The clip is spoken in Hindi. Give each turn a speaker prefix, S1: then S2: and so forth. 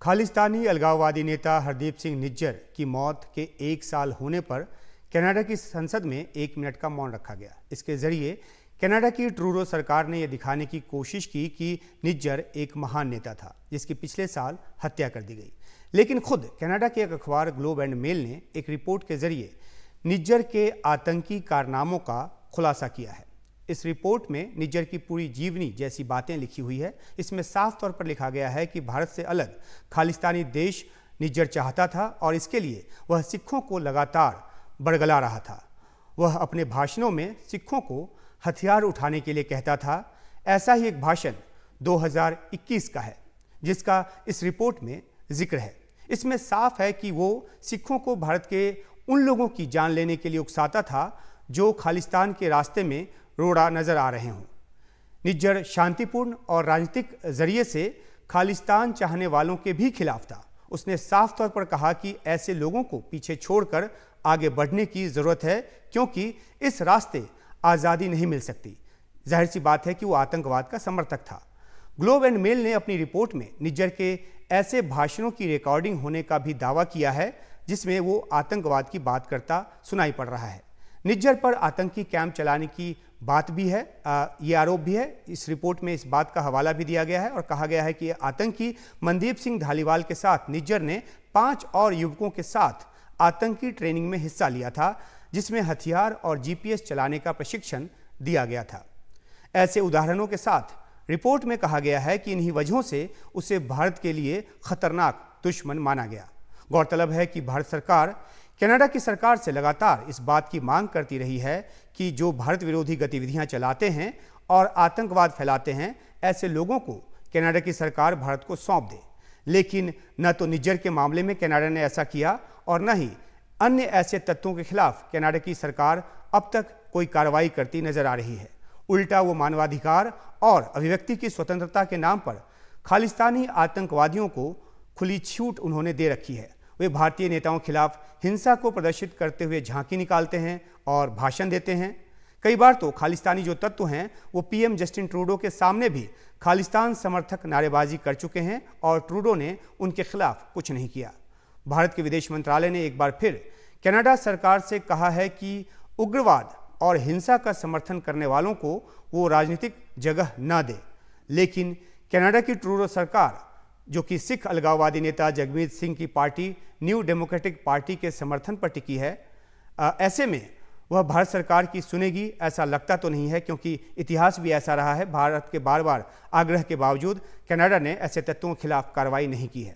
S1: खालिस्तानी अलगाववादी नेता हरदीप सिंह निज्जर की मौत के 1 साल होने पर कनाडा की संसद में 1 मिनट का मौन रखा गया। इसके जरिए कनाडा की ट्रूडो सरकार ने यह दिखाने की कोशिश की कि निज्जर एक महान नेता था जिसकी पिछले साल हत्या कर दी गई। लेकिन खुद कनाडा के एक अखबार ग्लोब एंड मेल ने एक रिपोर्ट के जरिए निज्जर के आतंकी कारनामों का खुलासा किया है। इस रिपोर्ट में निज्जर की पूरी जीवनी जैसी बातें लिखी हुई है। इसमें साफ तौर पर लिखा गया है कि भारत से अलग खालिस्तानी देश निज्जर चाहता था और इसके लिए वह सिखों को लगातार बरगला रहा था। वह अपने भाषणों में सिखों को हथियार उठाने के लिए कहता था। ऐसा ही एक भाषण 2021 का है जिसका इस रिपोर्ट में जिक्र है। इसमें साफ है कि वो सिखों को भारत के उन लोगों की जान लेने के लिए उकसाता था जो खालिस्तान के रास्ते में रोड़ा नजर आ रहे हों। निज्जर शांतिपूर्ण और राजनीतिक जरिए से खालिस्तान चाहने वालों के भी खिलाफ था। उसने साफ तौर पर कहा कि ऐसे लोगों को पीछे छोड़कर आगे बढ़ने की जरूरत है क्योंकि इस रास्ते आज़ादी नहीं मिल सकती। जाहिर सी बात है कि वो आतंकवाद का समर्थक था। ग्लोब एंड मेल ने अपनी रिपोर्ट में निज्जर के ऐसे भाषणों की रिकॉर्डिंग होने का भी दावा किया है जिसमें वो आतंकवाद की बात करता सुनाई पड़ रहा है। निज्जर पर आतंकी कैंप चलाने की बात भी है, ये आरोप भी है। इस रिपोर्ट में इस बात का हवाला भी दिया गया है और कहा गया है कि आतंकी मनदीप सिंह धालीवाल के साथ निज्जर ने 5 और युवकों के साथ आतंकी ट्रेनिंग में हिस्सा लिया था जिसमें हथियार और जीपीएस चलाने का प्रशिक्षण दिया गया था। ऐसे उदाहरणों के साथ रिपोर्ट में कहा गया है कि इन्हीं वजहों से उसे भारत के लिए खतरनाक दुश्मन माना गया। गौरतलब है कि भारत सरकार कनाडा की सरकार से लगातार इस बात की मांग करती रही है कि जो भारत विरोधी गतिविधियां चलाते हैं और आतंकवाद फैलाते हैं ऐसे लोगों को कनाडा की सरकार भारत को सौंप दे। लेकिन न तो निज्जर के मामले में कनाडा ने ऐसा किया और न ही अन्य ऐसे तत्वों के खिलाफ कनाडा की सरकार अब तक कोई कार्रवाई करती नजर आ रही है। उल्टा वो मानवाधिकार और अभिव्यक्ति की स्वतंत्रता के नाम पर खालिस्तानी आतंकवादियों को खुली छूट उन्होंने दे रखी है। वे भारतीय नेताओं के खिलाफ हिंसा को प्रदर्शित करते हुए झांकी निकालते हैं और भाषण देते हैं। कई बार तो खालिस्तानी जो तत्व हैं वो पीएम जस्टिन ट्रूडो के सामने भी खालिस्तान समर्थक नारेबाजी कर चुके हैं और ट्रूडो ने उनके खिलाफ कुछ नहीं किया। भारत के विदेश मंत्रालय ने एक बार फिर कनाडा सरकार से कहा है कि उग्रवाद और हिंसा का समर्थन करने वालों को वो राजनीतिक जगह न दे। लेकिन कनाडा की ट्रूडो सरकार जो कि सिख अलगाववादी नेता जगमीत सिंह की पार्टी न्यू डेमोक्रेटिक पार्टी के समर्थन पर टिकी है, ऐसे में वह भारत सरकार की सुनेगी ऐसा लगता तो नहीं है क्योंकि इतिहास भी ऐसा रहा है। भारत के बार बार आग्रह के बावजूद कनाडा ने ऐसे तत्वों के खिलाफ कार्रवाई नहीं की है।